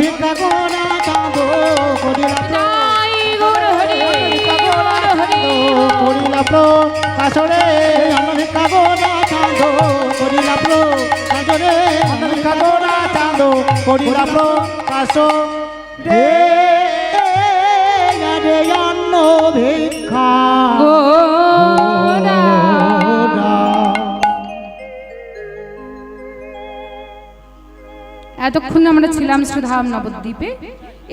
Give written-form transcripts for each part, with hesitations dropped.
ভিক্ষা গোনা চাঁদো করিলা করিলা প্রকাশরে ভিক্ষা গোনা চাঁদো করিলা প্রকাশরে ভিক্ষা গোনা চাঁদো করিলা প্রকাশ রে অন্ন ভিক্ষা এতক্ষণ আমরা ছিলাম শ্রীধাম নবদ্বীপে,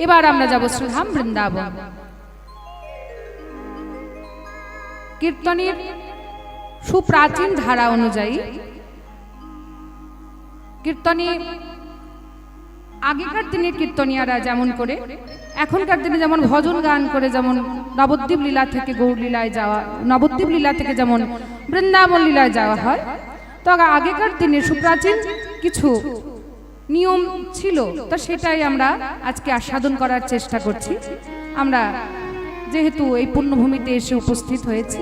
এবার আমরা যাব শ্রীধাম বৃন্দাবন। কীর্তনের সুপ্রাচীন ধারা অনুযায়ী কীর্তনে আগেকার দিনের কীর্তনিয়ারা যেমন করে, এখনকার দিনে যেমন ভজন গান করে, যেমন নবদ্বীপ লীলা থেকে গৌর লীলায় যাওয়া, নবদ্বীপ লীলা থেকে যেমন বৃন্দাবন লীলায় যাওয়া হয়, তো আগেকার দিনে সুপ্রাচীন কিছু নিয়ম ছিল, তো সেটাই আমরা আজকে আস্বাদন করার চেষ্টা করছি। আমরা যেহেতু এই পুণ্যভূমিতে এসে উপস্থিত হয়েছি,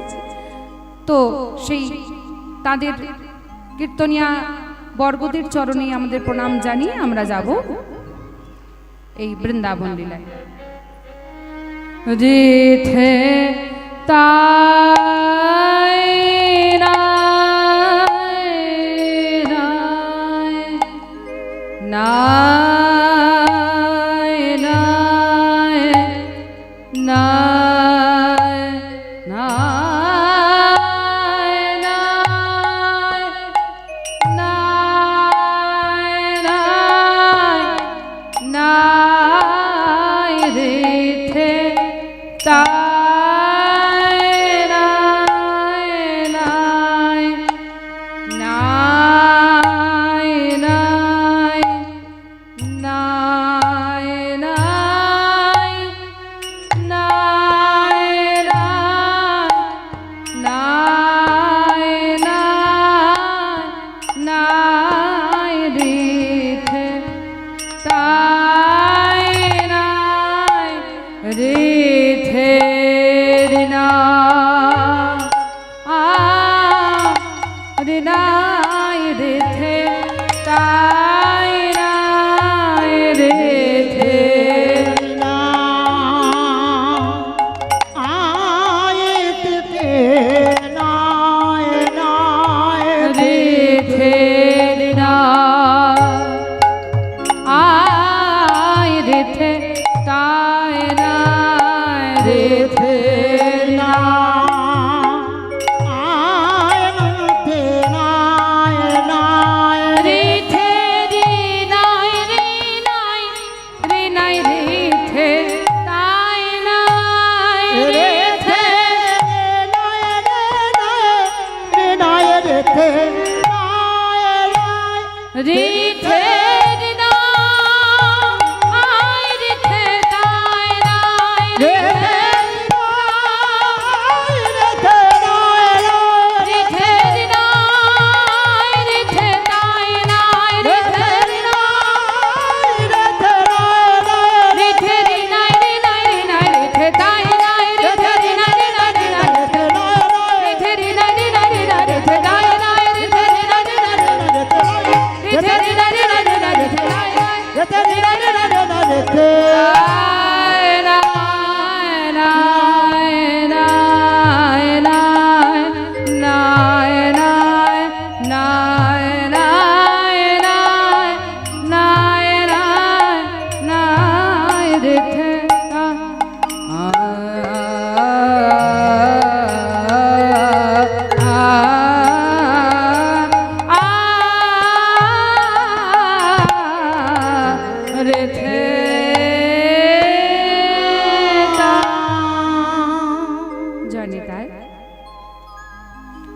তো সেই তাদের কীর্তনিয়া বর্গদের চরণে আমাদের প্রণাম জানিয়ে আমরা যাব এই বৃন্দাবন লীলায়। যেথে তাই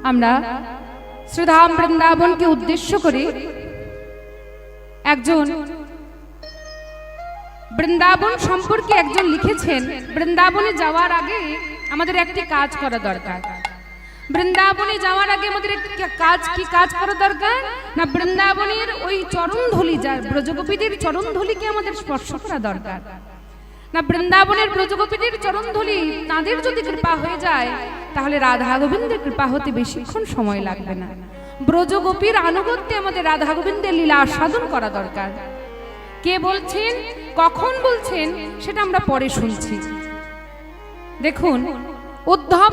আমরা শ্রীধাম বৃন্দাবনকে উদ্দেশ্য করে একজন বৃন্দাবন সম্পর্কে একজন লিখেছেন, বৃন্দাবনে যাওয়ার আগে আমাদের একটি কাজ করা দরকার। বৃন্দাবনে যাওয়ার আগে আমাদের একটি কাজ, কি কাজ করা দরকার না, বৃন্দাবনের ওই চরণধূলি, যার ব্রজগোপীদের চরণধূলিকে আমাদের স্পর্শ করা দরকার না। বৃন্দাবনের ব্রজগোপীদের চরণধূলি তাদের যদি কৃপা হয়ে যায়, তাহলে রাধা গোবিন্দের কৃপা হতে বেশিক্ষণ সময় লাগবে না। ব্রজগোপীর আনুগত্যে আমাদের রাধা গোবিন্দের লীলা আস্বাদন করা দরকার। কে বলছেন, কখন বলছেন, সেটা আমরা পরে শুনছি। দেখুন, উদ্ধব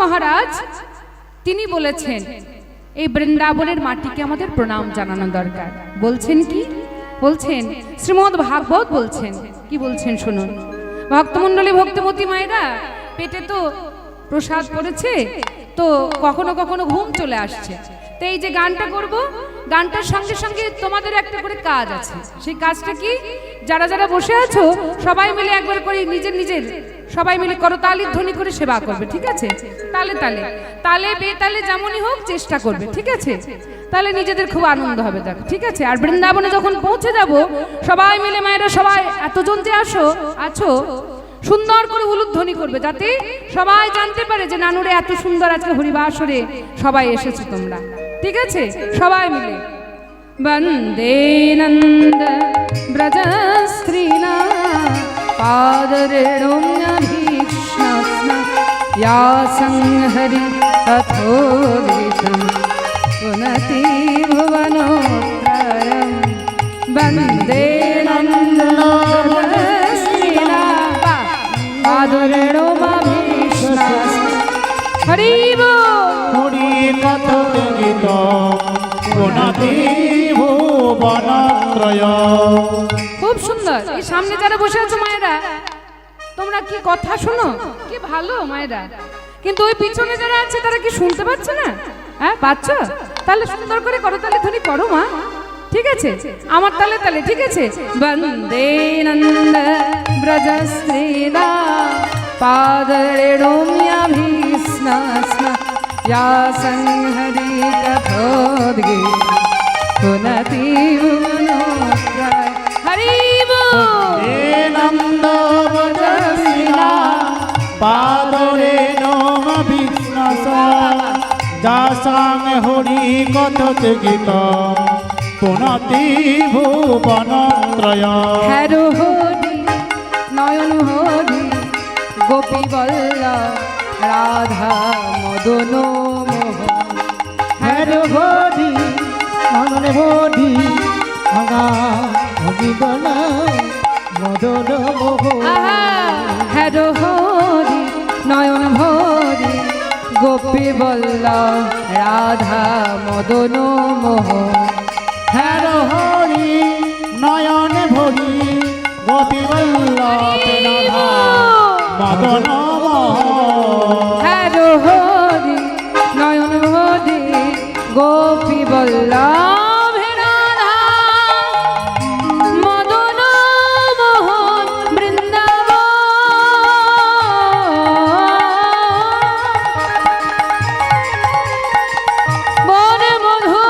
মহারাজ তিনি বলেছেন এই বৃন্দাবনের মাটিকে আমাদের প্রণাম জানানো দরকার। বলছেন কি বলছেন? শ্রীমদ্ ভাগবত বলছেন, কি বলছেন শুনুন। ভক্তমণ্ডলী, ভক্তিমতী মায়েরা, পেটে তো প্রসাদ পড়েছে, তো কখনো কখনো ঘুম চলে আসছে। তো এই যে গানটা করব, গানটার সঙ্গে সঙ্গে তোমাদের একটা করে কাজ আছে। সেই কাজটা কি? যারা যারা বসে আছো সবাই মিলে একবার করে নিজের সবাই মিলে করতালির ধ্বনি করে সেবা করবে, ঠিক আছে? তালে তালে তালে বেতালে যেমনই হোক চেষ্টা করবে, ঠিক আছে? তাহলে নিজেদের খুব আনন্দ হবে, দেখো, ঠিক আছে? আর বৃন্দাবনে যখন পৌঁছে যাব সবাই মিলে মায়েরা, সবাই এতজন যে আছো সুন্দর করে উলুধ্বনি করবে, যাতে সবাই জানতে পারে যে নানুরে এত সুন্দর আজকে হরিবাসরে সবাই এসেছো তোমরা, ঠিক আছে? সবাই মিলে বন্দে নন্দ ব্রজ স্ত্রীনা পাদরেণুম্যভীক্ষ্ণস্ন ইয়া সংহরি তথোদিতম পুনতি ভুবনোত্তরম বন্দে নন্দ ব্রজ স্ত্রীনা পাদরেণুম্যভীক্ষ্ণস্ন। হরি বল। হরি কথা গীত পুনতি ভুবনত্রয়। খুব সুন্দর। এই সামনে যারা বসে আছো মায়েরা, তোমরা কি কথা শোনো, কি ভালো মায়েরা, কিন্তু ওই পিছনে যারা আছে তারা কি শুনতে পাচ্ছে না? হ্যাঁ, পাচ্ছ? তাহলে সুন্দর করে করতালি ধ্বনি করো মা, ঠিক আছে? আমার তালে তালে, ঠিক আছে? বন্দে নন্দ ব্রজ স্ত্রীনা পাদরেণুম্যভীক্ষ্ণস্ন ইয়া সংহরি তথোদিতম পুনতি ভুবনোত্তরম। হরি বল। নন্দ ব্রজ স্ত্রীনা পাদরেণুম্যভীক্ষ্ণস্ন যা সংহরি কথত গীত পুনতি ভুবনত্রয়। হ্যারো হরি নয়ন হরি গোপী বল্লভ রাধা মদন মোহন। হ্যারো হরি মদন হরি গঙ্গা হরি বল মদন মোহন। হ্যারো হরি নয়ন ভরি গোপী বল্লভ রাধা মদন মোহন। হ্যারো হরি নয়ন ভরি গোপী বল্লভ রাধা মদন মোহন। হ্যারো হরি নয়ন ভরি গোপী বল্লভ রাধা মদন মোহন। বৃন্দাবন বনে মধু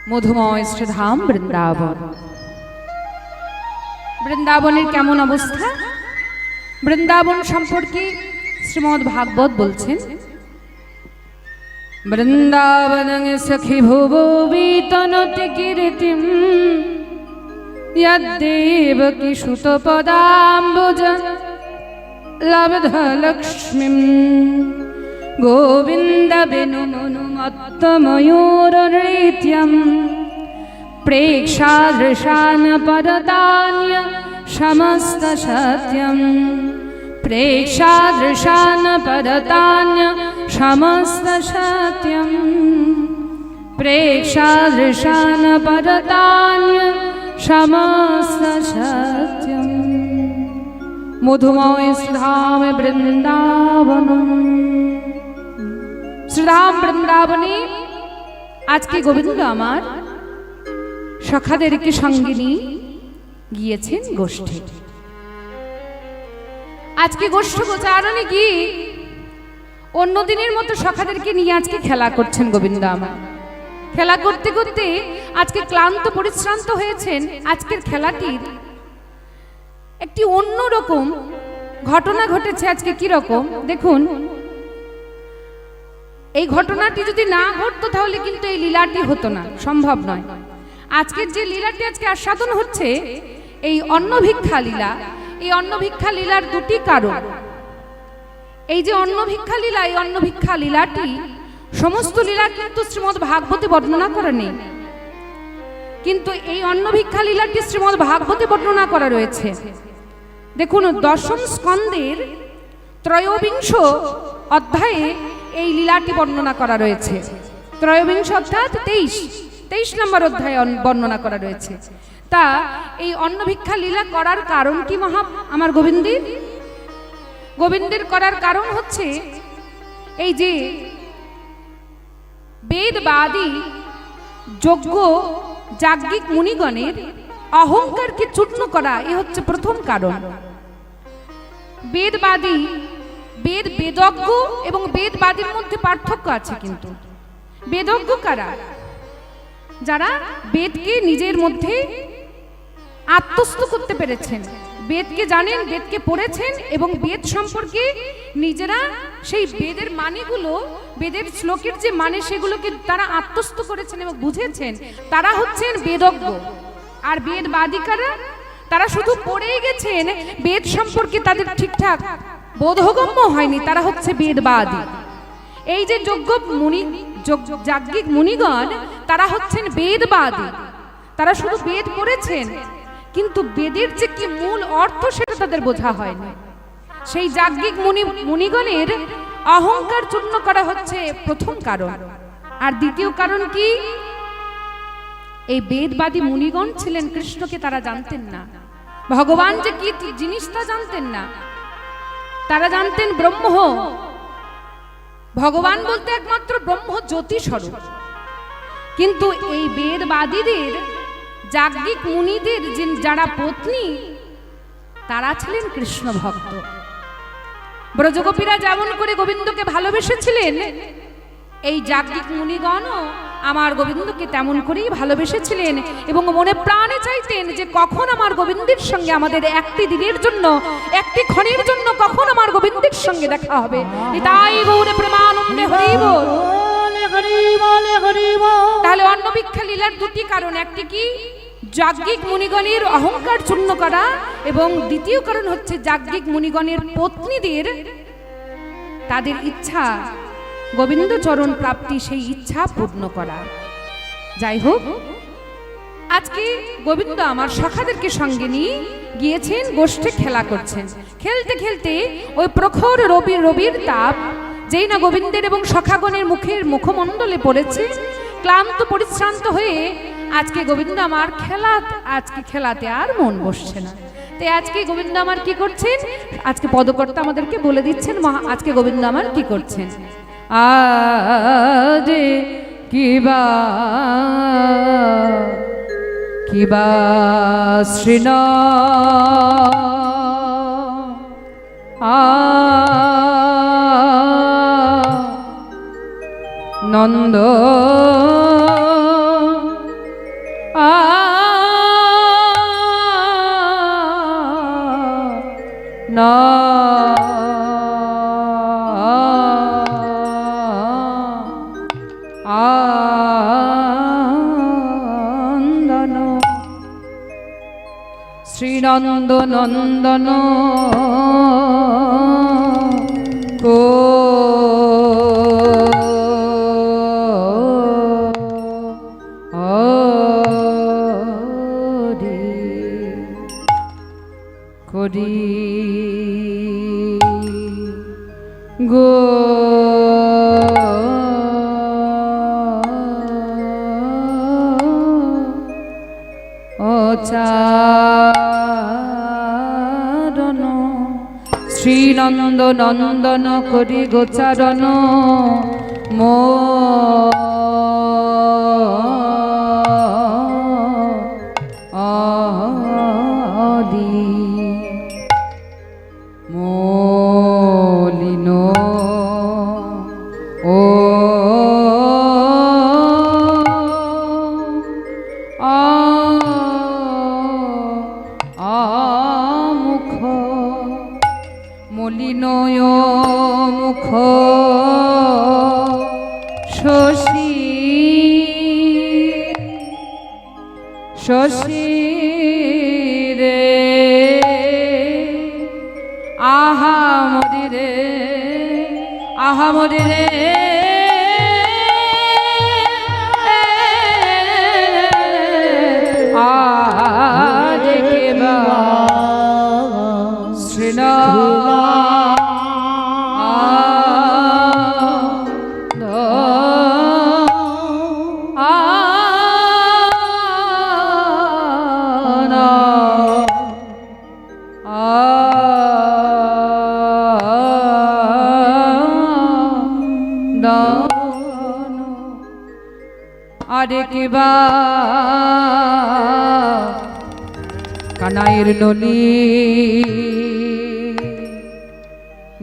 মধুময় শ্রীধাম বৃন্দাবন। বৃন্দাবনের কেমন অবস্থা? বৃন্দাবন সম্পর্কে শ্রীমদ্ ভাগবত বলছেন, বৃন্দাবনং সখি ভুবো বিতনতি কীর্তিম यद्देवकी सुतपदाम्बुज लब्धलक्ष्मीं गोविन्दवेणुमनुमत्तमयूरनृत्यं प्रेक्षादृशान् परदान्य समस्तसत्यं प्रेक्षादृशान् परदान्य समस्तसत्यं प्रेक्षादृशान् परदान्य समस्तसत्यं मधुमय श्रीधाम বৃন্দাবনম। শ্রীধাম বৃন্দাবনে আজকে গোবিন্দ আমার সখাদেরকে সঙ্গে নিয়ে গিয়েছেন গোষ্ঠী। আজকে গোষ্ঠ গোচারণে গিয়ে অন্য দিনের মতো সখাদেরকে নিয়ে আজকে খেলা করছেন গোবিন্দ আমার। খেলা করতে করতে আজকে ক্লান্ত পরিশ্রান্ত হয়েছেন। আজকের খেলাটির একটি অন্যরকম ঘটনা ঘটেছে। আজকে কি রকম দেখুন, এই ঘটনাটি যদি না ঘটতো তাহলে কিন্তু এই লীলাটি হতো না, সম্ভব নয়। আজকের যে লীলাটি আজকে আস্বাদন হচ্ছে এই অন্নভিক্ষা লীলা, এই অন্নভিক্ষা লীলার দুটি কারণ। এই যে অন্নভিক্ষা লীলা, এই অন্নভিক্ষা লীলাটি সমস্ত লীলা কিন্তু শ্রীমদ্ ভাগবতে বর্ণনা করা নেই, কিন্তু এই অন্নভিক্ষা লীলাটি শ্রীমদ্ ভাগবতে বর্ণনা করা রয়েছে। দেখুন, দশম স্কন্দের ত্রয়োবিংশ অধ্যায়ে এই লীলাটি বর্ণনা করা রয়েছে। ত্রয়োবিংশ অর্থাৎ 23 নম্বর অধ্যায়ে বর্ণনা করা রয়েছে। তা এই অন্নভিক্ষা লীলা করার কারণ কি মহা আমার গোবিন্দের করার কারণ হচ্ছে এই যে বেদবাদী যজ্ঞ যাজ্ঞিক মুনিগণের অহংকারকে চূর্ণ করা, এ হচ্ছে প্রথম কারণ। বেদবাদী বেদজ্ঞ এবং বেদবাদীর মধ্যে পার্থক্য আছে, কিন্তু বেদজ্ঞ কারা? যারা বেদকে নিজের মধ্যে আত্মস্থ করতে পেরেছেন, বেদকে জানেন, বেদকে পড়েছেন এবং বেদ সম্পর্কে নিজেরা সেই বেদের মানেগুলো, বেদের শ্লোকের যে মানে সেগুলোকে তারা আত্মস্থ করেছেন এবং বুঝেছেন, তারা হচ্ছেন বেদজ্ঞ। আর বেদবাদিকারা তারা শুধু পড়েই গেছেন, বেদ সম্পর্কে তাদের ঠিকঠাক বোধগম্য হয়নি, তারা হচ্ছে বেদবাদী। এই যে যাজ্ঞিক মুনিগণ তারা হচ্ছেন বেদবাদী, তারা শুধু বেদ পড়েছেন কিন্তু বেদের যে কি মূল অর্থ সেটা তাদের বোঝা হয়নি। সেই যাজ্ঞিক মুনিগণের অহংকার চূর্ণ করা হচ্ছে প্রথম কারণ। আর দ্বিতীয় কারণ কি? এই বেদবাদী মুনিগণ ছিলেন কৃষ্ণকে তারা জানতেন না, ভগবান যে কি জিনিস তা জানতেন না। তারা জানতেন ব্রহ্ম, ভগবান বলতে একমাত্র ব্রহ্ম জ্যোতি স্বরূপ। কিন্তু এই বেদবাদীদের, যাজ্ঞিক মুনিদের যারা পত্নী, তারা ছিলেন কৃষ্ণ ভক্ত। ব্রজগোপীরা যেমন করে গোবিন্দকে ভালোবেসেছিলেন, এই যাজ্ঞিক মুনিগণও আমার গোবিন্দকে তেমন করেই ভালোবেসেছিলেন এবং মনে প্রাণে চাইতেন যে কখন আমার গোবিন্দের সঙ্গে আমাদের একটি দিনের জন্য, একটি ক্ষণের জন্য কখন আমার গোবিন্দের সঙ্গে দেখা হবে। তাই গৌরে প্রেমানন্দে হরি বল। তাহলে অন্নভিক্ষা লীলার দুটি কারণ, একটি কি যাজ্ঞিক মুনিগণের অহংকার চূর্ণ করা এবং দ্বিতীয় কারণ হচ্ছে যাজ্ঞিক মুনিগণের পত্নীদের তাদের ইচ্ছা গোবিন্দ চরণ প্রাপ্তি, সেই ইচ্ছা পূর্ণ করা। যাই হোক, আজকে গোবিন্দ আমার সখাদেরকে সঙ্গে নিয়ে গিয়েছেন, গোষ্ঠে খেলা করছেন। খেলতে খেলতে ওই প্রখর রবির তাপ যেই না গোবিন্দের এবং সখাগণের মুখমণ্ডলে পড়েছে, ক্লান্ত পরিশ্রান্ত হয়ে আজকে গোবিন্দ আমার খেলাতে আর মন বসছে না। তাই আজকে গোবিন্দ আমার কি করছেন, আজকে পদকর্তা আমাদেরকে বলে দিচ্ছেন আজকে গোবিন্দ আমার কি করছেন। আজ কিবা শ্রীন নন্দ না শ্রীনন্দ নন্দন গো চারণ শ্রীনন্দ নন্দন করি গোচারণ মো মলিন ও মুখ মলিনয় মুখ শশী শশী রে আহা মরি রে আহা মরি রে আরে কেবা শ্রীনা আরে কিবা কানাইয়ের নলি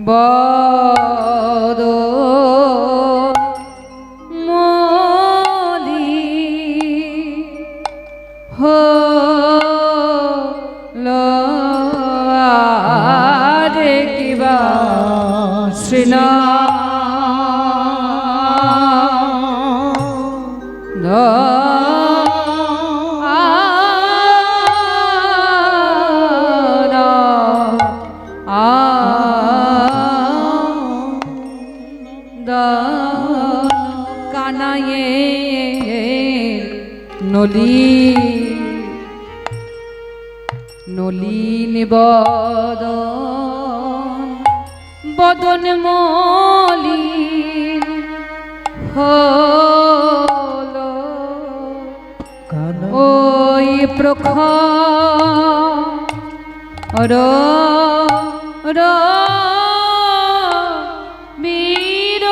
বদ মলি হল আরে কিবা শ্রীনা কানায়ে নলি নলিন বদন মলিন হলো ওই প্রখর বীর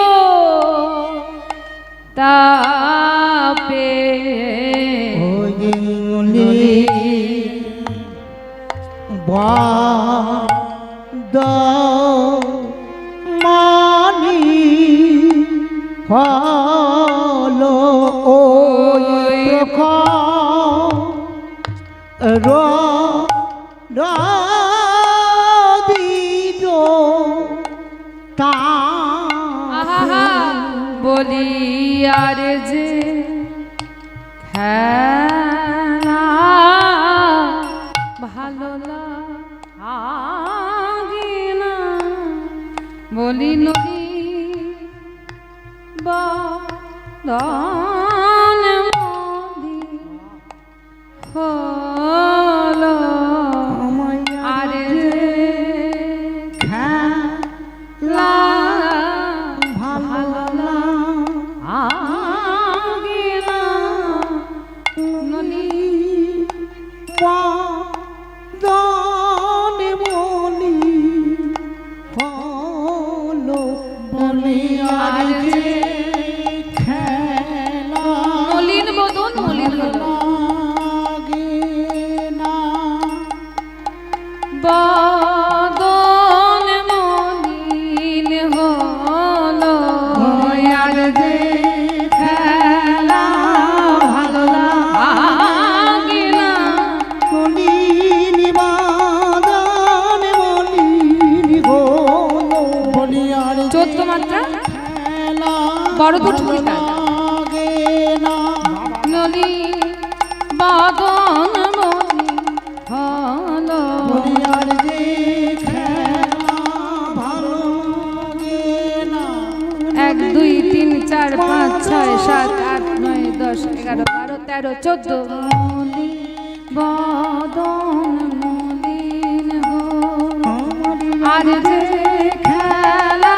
তাপে মানি হলো ওই বলি আর যে খেলা ভালো লাগে না বলি নদী বদন মলি হলো আর যে খেলা ভালো লাগে না নলি বদন মলি হলো বলি আর যে খেলা মলিন বদন মলিন লাগে না বদন মলিন হলো আর যে খেলা ভালো লাগে না মলিন বদন মলিন হলো বলি আর যে 14 মাত্রা খেলা বড় দুঠুরি তাল লাগে না নলি বদন মলিন হলো বলি আর যে খেলা ভালো লাগে না 1 2 3 4 5 6 7 8 9 10 11 12 13 14 বদন মলিন হলো আর যে খেলা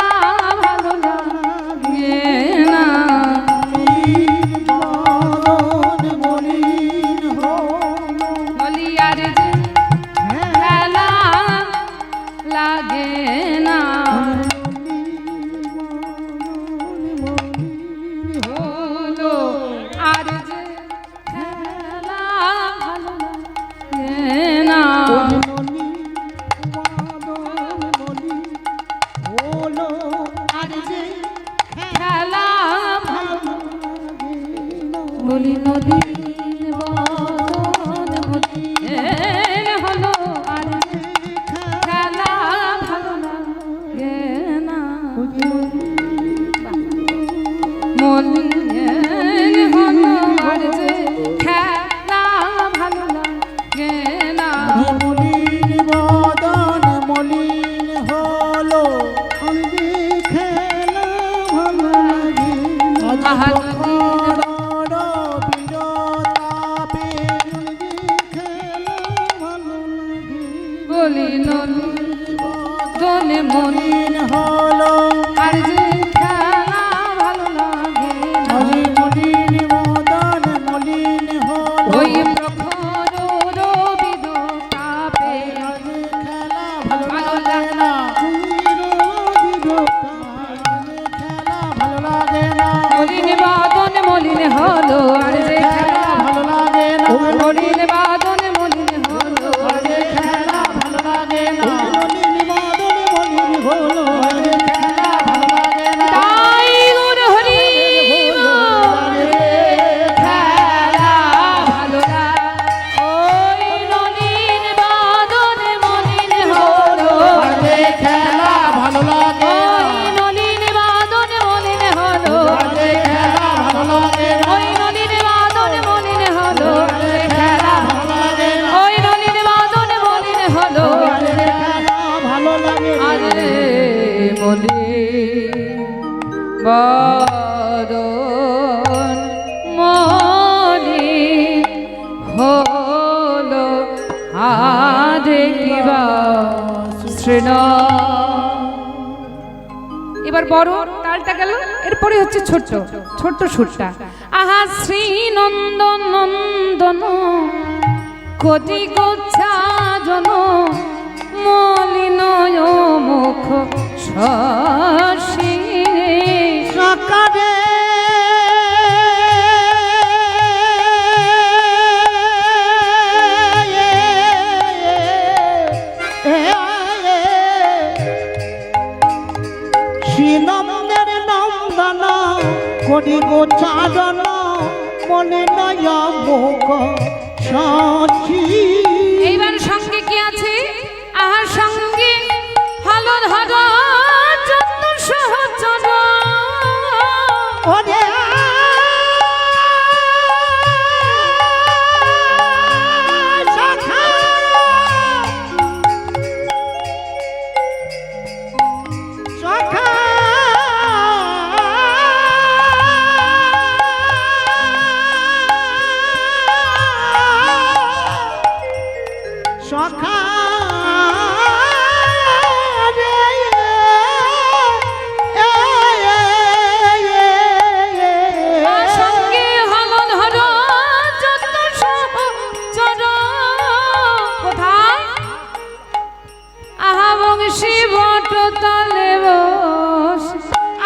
না হলো আর যে খেলা ভালো লাগে না খেলা ভালো বলি নদীর বদন মলিন হলো আর যে খেলা ভালো লাগে না মলিন হলো আর যে খেলা ভালো লাগে না মলিন বদন মলিন হলো খেলা ভালো লাগে আহা বড় বিরতাপে খেলা ভালো লাগে বলি নদনে মলিন হলো আর যে খেলা ভালো লাগে না মলিন বদন মলিন হলো ওই প্রখর রবিদ তাপে খেলা ভালো লাগে না খেলা ভালো লাগে না মলিন বাদন মলিন হলো আর যে খেলা ভালো লাগে না মলিন বাদন মলিন হলো আর যে খেলা ভালো লাগে না মলিন বদন মলিন হলো খেলা ভালো লাগে না তাই গুণ হরি খেলা ভালো লাগে ওই মলিন বাদন মলিন হলো খেলা ভালো লাগে ওই মলিন বাদন মলিন হলো খেলা ভালো লাগে ওই নদীর বাদন মলিন হলো খেলা ভালো লাগে ওই নদীর বাদন মলিন হলো খেলা ভালো লাগে আরে মলিন বাদন মলিন হলো আরে কিবা শ্রীন এবার বড় তালটা গেল এরপরে হচ্ছে ছোট্ট ছোট্ট সুরটা আহা শ্রী নন্দন নন্দন কোটি গোচ্ছা জন মলিন মুখ শশী সকালে শ্রীনন্দের নন্দন করি গো চারণ মনে নয় মুখ সচি এইবার সঙ্গে কি আছে আহার সঙ্গে হলো ধর যত্ন সহচর ওরে সখা সখা সখা সঙ্গে হলো ধর যত্ন সহচর কোথায় আহা বংশী বট তলে বস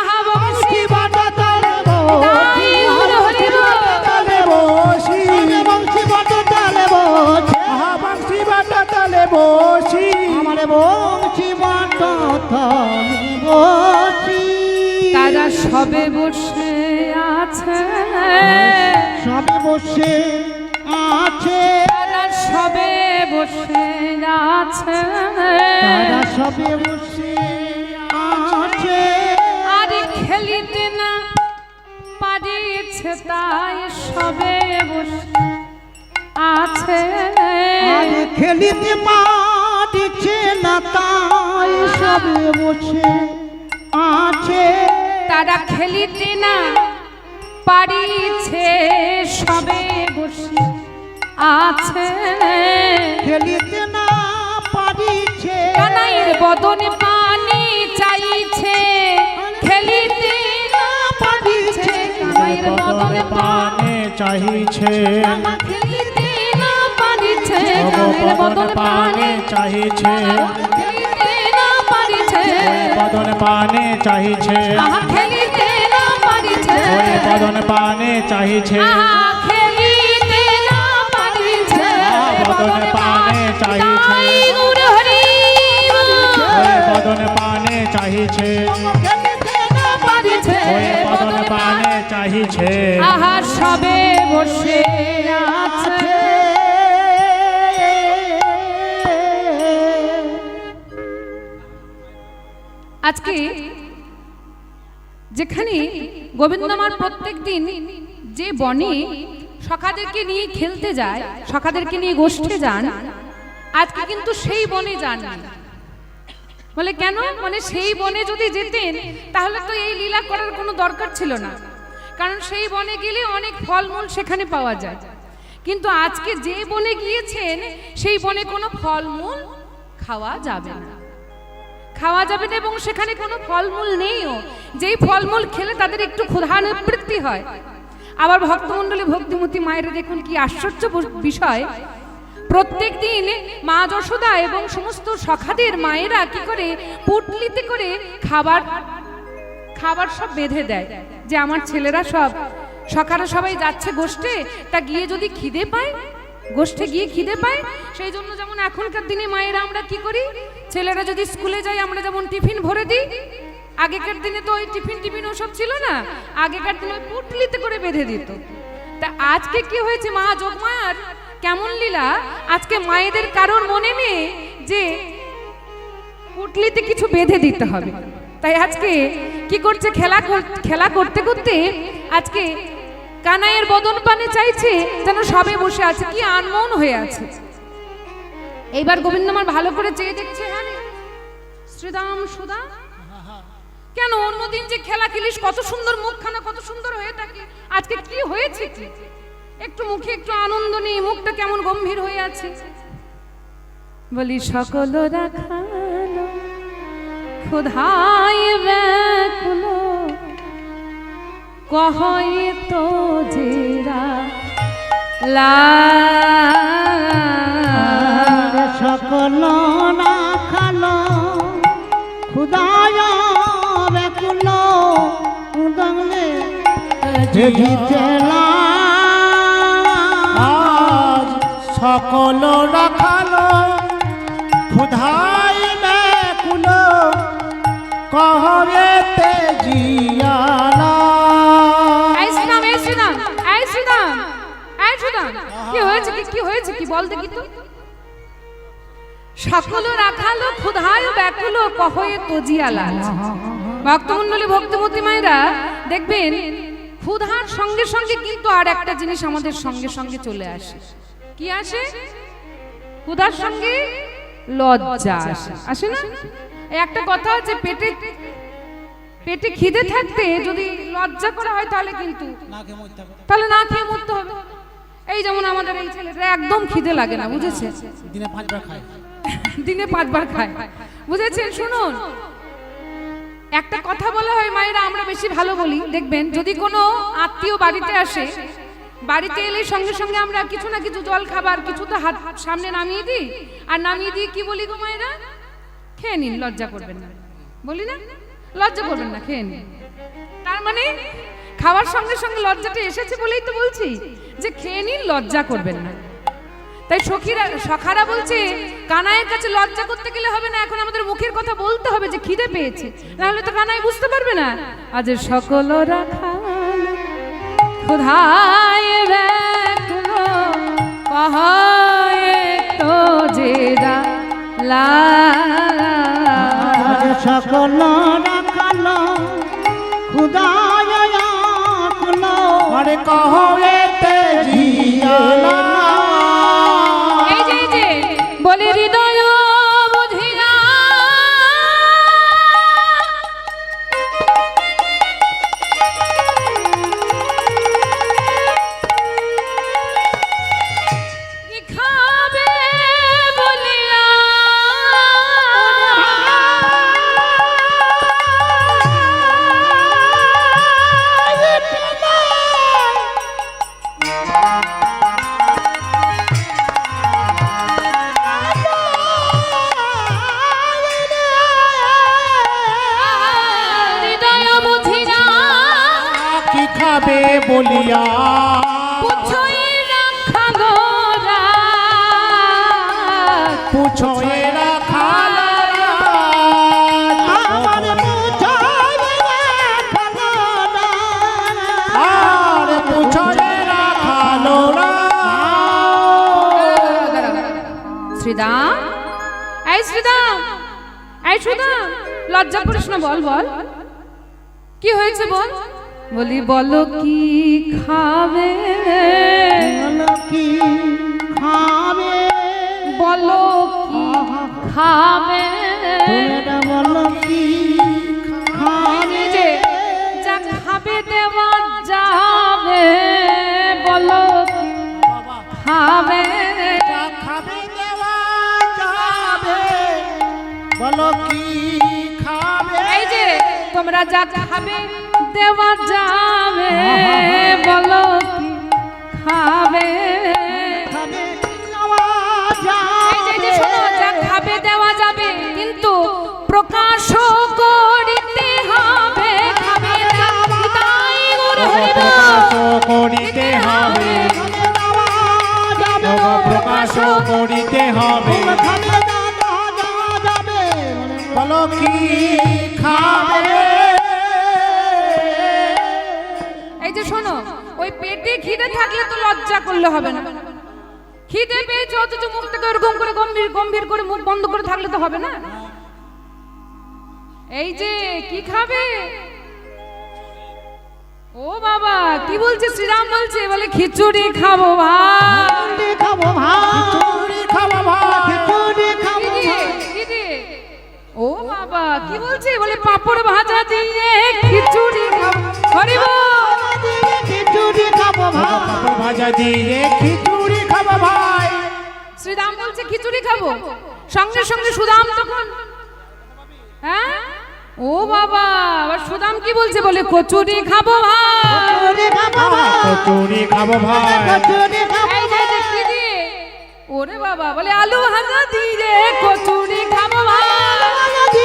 আহা বংশী বট তলে তাই হরি হরি আমার বংশী বাট তলে বসি তারা সবে বসে আছে সবে বসে আছে তারা সবে বসে আছে তারা সবে বসে আছে আরে খেলিতে না পারিছে তাই সবে বসে আছে আরে খেলিতে পারছে না তাই সবে বসে আছে তারা খেলিতে না পারিছে সবে বসে আছে খেলিতে না পারিছে কানাইয়ের বদনে পানি চাইছে খেলিতে না পারিছে কানাইয়ের বদনে পানি চাহিছে খেলিতে না পারিছে কানাইয়ের বদনে পানি চাহিছে খেলিতে না পারিছে পানে চাহিছে আহা খেলিতে না পারিছে ওরে বদন পানে চাহিছে আহা খেলিতে না পারিছে বদন পানে চাহিছে তাই গৌর হরি ওরে বদন পানে চাহিছে খেলিতে না পারিছে ওরে বদন পানে চাহিছে আহা সবে বসে আছে আজকে যেখানে গোবিন্দমার প্রত্যেক দিন যে বনে সখাদেরকে নিয়ে খেলতে যায় সখাদেরকে নিয়ে গোষ্ঠে যান আজকে কিন্তু সেই বনে যান না। বলে কেন? মানে সেই বনে যদি যেতেন তাহলে তো এই লীলা করার কোনো দরকার ছিল না, কারণ সেই বনে গেলে অনেক ফলমূল সেখানে পাওয়া যায়। কিন্তু আজকে যে বনে গিয়েছেন সেই বনে কোনো ফলমূল খাওয়া যাবে না, খাওয়া যাবে না, এবং সেখানে কোনো ফলমূল নেইও। যেই ফলমূল খেলে তাদের একটু ক্ষুধা নিবৃত্তি হয়। আবার ভক্তমণ্ডলী ভক্তিমতী মায়েরা দেখুন কি আশ্চর্য বিষয়, প্রত্যেক দিন মা যশোদা এবং সমস্ত সখাদের মায়েরা কি করে পুটলিতে করে খাবার খাবার সব বেঁধে দেয়, যে আমার ছেলেরা সব সখারা সবাই যাচ্ছে গোষ্ঠে, তা গিয়ে যদি খিদে পায়, গোষ্ঠে গিয়ে খিদে পায়, সেই জন্য যেমন এখনকার দিনে মায়েরা আমরা কি করি, ছেলেরা যদি স্কুলে যায় আমরা যেমন টিফিন ভরে দিই, আগেকার দিনে তো ওই টিফিন ওসব ছিল না, আগেকার দিনে ওই পুটলিতে করে বেঁধে দিত। তা আজকে কি হয়েছে, মা যোগমায়ার কেমন লীলা, আজকে মায়েদের কারোর মনে নেই যে পুটলিতে কিছু বেঁধে দিতে হবে। তাই আজকে কি করছে, খেলা করতে করতে আজকে কানাইয়ের বদন পানে চাইছে যেন সবে বসে আছে, কি আনমন হয়ে আছে। এইবার গোবিন্দমার ভালো করে চেয়ে দেখছে, হ্যাঁ শ্রীদাম সুদা, কেন অন্যদিন যে খেলা খেলিস কত সুন্দর মুখখানা কত সুন্দর হয়ে থাকে, আজকে কি হয়েছে, কি একটু মুখে একটু আনন্দ নেই, মুখটা কেমন গম্ভীর হয়ে আছে। বলি সকল রাখালো ক্ষুধায় ব্যাকুল কহয়ে তো জেরা সকল না খালো খুদায় ব্যাকুল উদংলে যেলা আজ সকল রাখালো ক্ষুধায় ব্যাকুল কহবেতে জিয়ালা। কি হয়েছে, কি হয়েছে, কি বল দেখি তো। সকল রাখালো ক্ষুধায় ব্যাকুল কহয়ে তজিয়ালা। ভক্তমণ্ডলী ভক্তিমতী মায়েরা দেখবেন ক্ষুধার সঙ্গে সঙ্গে কিন্তু আর একটা জিনিস আমাদের সঙ্গে সঙ্গে চলে আসে। কি আসে? ক্ষুধার সঙ্গে লজ্জা আসে, আসে না? এই একটা কথা হচ্ছে, পেটে খিদে থাকতে যদি লজ্জা করা হয় তাহলে কিন্তু তাহলে না খেয়ে মরতে হবে। এই যেমন আমাদের এই ছেলেটা একদম খিদে লাগে না, বুঝেছে, দিনে 5 বার খায়, দিনে 5 বার খায়, বুঝেছেন? শুনুন, একটা কথা বলা হয় মায়েরা, আমরা বেশি ভালো বলি, দেখবেন যদি কোনো আত্মীয় বাড়িতে আসে, বাড়িতে এলে সঙ্গে সঙ্গে আমরা কিছু না কিছু জল খাবার কিছু তো হাত সামনে নামিয়ে দিই, আর নামিয়ে দিয়ে কি বলি গো মায়েরা, খেয়ে নিন, লজ্জা করবেন না, বলি না, লজ্জা করবেন না, খেয়ে নিন। তার মানে খাওয়ার সঙ্গে সঙ্গে লজ্জাটা এসেছে বলেই তো বলছি যে খেয়ে নিন, লজ্জা করবেন না। তাই সখারা বলছে কানাইয়ের কাছে লজ্জা করতে গেলে হবে না, এখন আমাদের মুখের কথা বলতে হবে যে খিদে পেয়েছে, নাহলে তো কানাই বুঝতে পারবে না। আজ সকল রাখাল ক্ষুধায় ব্যাকুল কহয়ে তজিরা লা। সকল রাখালো খুদায় ব্যাকুল আরে কহবেতে জিয়ালা। এই যে বলে হৃদয় বুঝিয়া কি খাবে বলিয়া যাবে বলিয়া পুছোই রাখালো পুছোয় রাখাল আমার মুছাই রাখালো না আর পুছোয় রাখালো শ্রীদাম, এই শ্রীদাম, এই শ্রীদাম, লজ্জা করিস না, বল বল কি হয়েছে বল। বলি বলো কি খাবে, বলো কি খাবে বলো কি খাবে, তোমরা বলো কি খাবে যে যা খাবে দেওয়া যাবে, বলো কি খাবে, খাবে দেওয়া যাবে বলো কি খাবে এই যে তোমরা যা খাবে দেওয়া যাবে, বলো কি খাবে, খাবে দেওয়া এই যে যাবে শোনো, যা খাবে দেওয়া যাবে কিন্তু প্রকাশ করিতে হবে, খাবে না তাই গুরু হইব, প্রকাশ করিতে হবে প্রকাশ করিতে হবে বলো কি খাবে এই যে শোনো, ওই পেটে খিদে থাকলে তো লজ্জা করলে হবে না, খিদে পেয়েছে অথচ মুখটাকে ওরকম করে গম্ভীর গম্ভীর করে মুখ বন্ধ করে থাকলে তো হবে না। এই যে কি খাবে, ও বাবা কি বলছে, শ্রীরাম বলছে, বলে খিচুড়ি খাবো ভাই, খাবো ভাই চুরি খাবো ভাই খিচুড়ি খাবো কি দিয়ে, কি দিয়ে? ও বাবা কি বলছে, বলে পাপড় ভাজা দিয়ে খিচুড়ি খাবো, হরি বল। খিচুড়ি খাবো ভাই পাপড় ভাজা দিয়ে খিচুড়ি খাবো ভাই শ্রীরাম বলছে খিচুড়ি খাবো, সঙ্গে সঙ্গে সুদাম তখন, হ্যাঁ ও বাবা, আবার সুদাম কি বলছে, বলে কচুরি খাবো ভাই, খিচুড়ি খাবো ভাই কচুরি খাবো ভাই খিচুড়ি খাবো এই যে যে কি দিয়ে, ওরে বাবা, বলে আলু ভাজা দিয়ে কচুরি খাবো ভাই,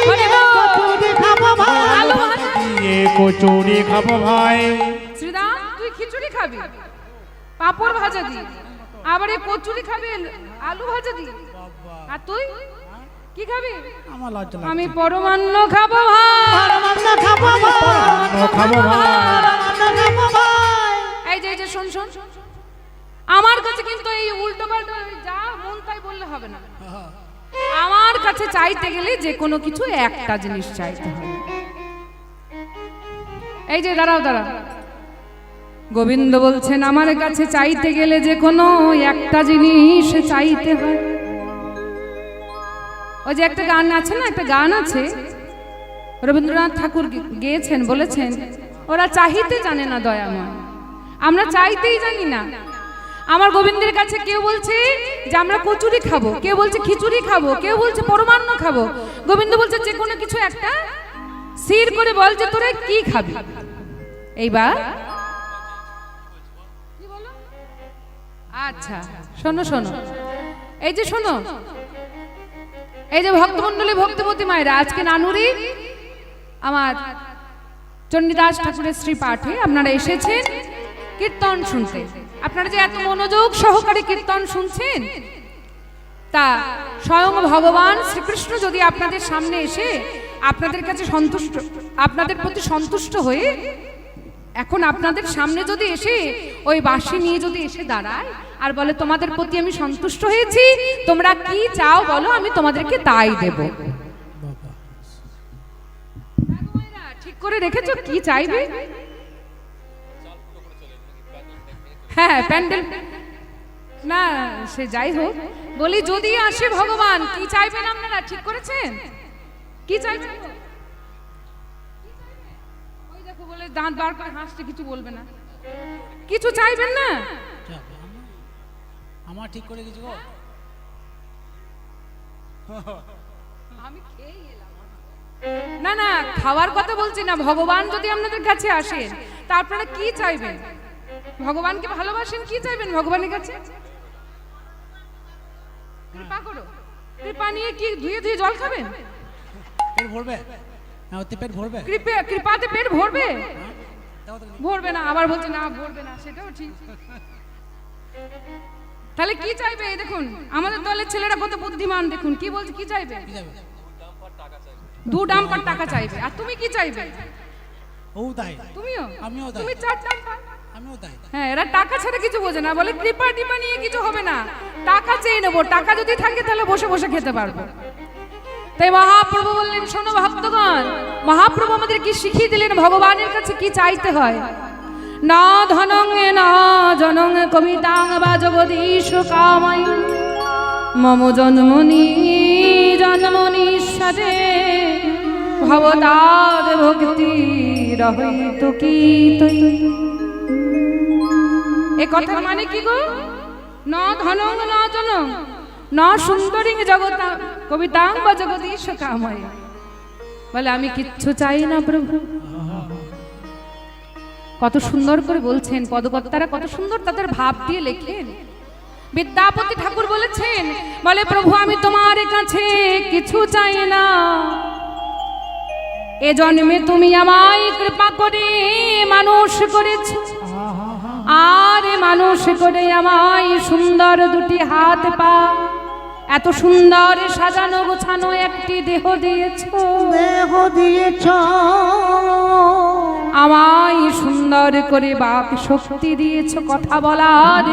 হরি বল। খিচুড়ি খাবো ভাই আলু ভাজা দিয়ে কচুরি খাবো ভাই শ্রীরাম তুই খিচুড়ি খাবি পাপড় ভাজা দি, আবার এই কচুরি খাবি আলু ভাজা দি, আর তুই কি খাবি, আমার লজ্জা আমি পরমান্ন খাবো ভাই, পরমান্ন খাবো ভাই খাবো ভাই পরমান্ন খাবো ভাই এই যে শোন শোন, আমার কাছে কিন্তু এই উল্টো পাল্টা যা মন তাই বললে হবে না, আমার কাছে চাইতে গেলে যে কোনো কিছু একটা জিনিস চাইতে হবে। এই যে দাঁড়াও দাঁড়াও, গোবিন্দ বলছেন আমার কাছে চাইতে গেলে যে কোনো একটা জিনিস চাইতে হয়। ওই যে একটা গান আছে না, একটা গান আছে রবীন্দ্রনাথ ঠাকুর গেয়েছেন, বলেছেন ওরা চাইতে জানে না দয়াময়, আমরা চাইতেই জানি না। আমার গোবিন্দের কাছে কেউ বলছে যে আমরা কচুরি খাবো, কেউ বলছে খিচুড়ি খাবো, কেউ বলছে পরমান্ন খাবো, গোবিন্দ বলছে যে কোনো কিছু একটা স্থির করে বল যে তোরা কি খাবি। এইবার আচ্ছা শোনো শোনো, এই যে শোনো, এই যে ভক্তমন্ডলী ভক্তিমতী মায়েরা, আজকে নানুরি আমার চণ্ডীদাস ঠাকুরের শ্রী পাঠে আপনারা এসেছেন কীর্তন শুনতে। আপনারা যে এত মনোযোগ সহকারে কীর্তন শুনছেন, তা স্বয়ং ভগবান শ্রীকৃষ্ণ যদি আপনাদের সামনে এসে আপনাদের কাছে সন্তুষ্ট, আপনাদের প্রতি সন্তুষ্ট হয়ে এখন আপনাদের সামনে যদি এসে ওই বাঁশি নিয়ে যদি এসে দাঁড়ায় আর বলে তোমাদের প্রতি আমি সন্তুষ্ট হয়েছি, তোমরা কি চাও বলো, আমি তোমাদেরকে তাই দেব। ঠিক করে রেখেছো কি চাইবে? হ্যাঁ প্যান্ডেল না, সে যাই হোক, বলি যদি আসে ভগবান কি চাইবেন আপনারা ঠিক করেছেন? কি চাইবেন? ওই দেখো বলে দাঁত বার করে হাসছে, কিছু বলবে না, কিছু চাইবেন না? আমার ঠিক করে কিছু গো, আমি খেয়ে এলাম। না না, খাওয়ার কথা বলছি না, ভগবান যদি আপনাদের কাছে আসেন তা আপনারা কি চাইবেন? ভগবানকে ভালোবাসেন, কি চাইবেন ভগবানের কাছে? কৃপা করো, কৃপা নিয়ে কি ধুয়ে ধুয়ে জল খাবেন? পেট ভরবে, ওতে পেট ভরবে, কৃপাতে পেট ভরবে? ভরবে না, আবার বলছে না ভরবে না, সেটাও ঠিক। তাহলে কি চাইবে? এই দেখুন আমাদের দলের ছেলেরা কত বুদ্ধিমান, দেখুন কি বলছে, কি চাইবে? 2 ডাম্পার টাকা চাইবে। আর তুমি কি চাইবে? ও তাই, তুমিও? আমিও তাই। তুমি 4 ডাম্পার। আমিও তাই। হ্যাঁ, এরা টাকা ছাড়া কিছু বোঝে না, বলে কৃপা টিপা নিয়ে কিছু হবে না, টাকা চেয়ে নেবো, টাকা যদি থাকে তাহলে বসে বসে খেতে পারবো। তাই মহাপ্রভু বললেন, শোনো ভক্তগণ, মহাপ্রভু আমাদের কি শিখিয়ে দিলেন ভগবানের কাছে কি চাইতে হয়। না ধনং না জনং কবিতাং বা জগদীশ কামাই মম জন্মনি জন্মনীশ্বরে ভবতাদ ভক্তি রহিত কি তৈ। এ কথার মানে কি গো? ন ধনং ন জনং ন সুন্দরী জগতা কবিতাং বা জগদীশ কাময়। বলে আমি কিচ্ছু চাই না প্রভু। কত সুন্দর করে বলছেন পদকর্তারা, কত সুন্দর তাদের ভাব দিয়ে লেখেন। বিদ্যাপতি ঠাকুর বলেছেন, বলে প্রভু আমি তোমার কাছে কিছু চাই না, এ জন্মে তুমি আমায় কৃপা করে মানুষ করেছ, আর মানুষ করে আমায় সুন্দর 2টি হাত পা, এত সুন্দর সাজানো গোছানো একটি দেহ দিয়েছ, দেহ দিয়েছ, আমায় সুন্দর করে বাক শক্তি দিয়েছ, কথা বলার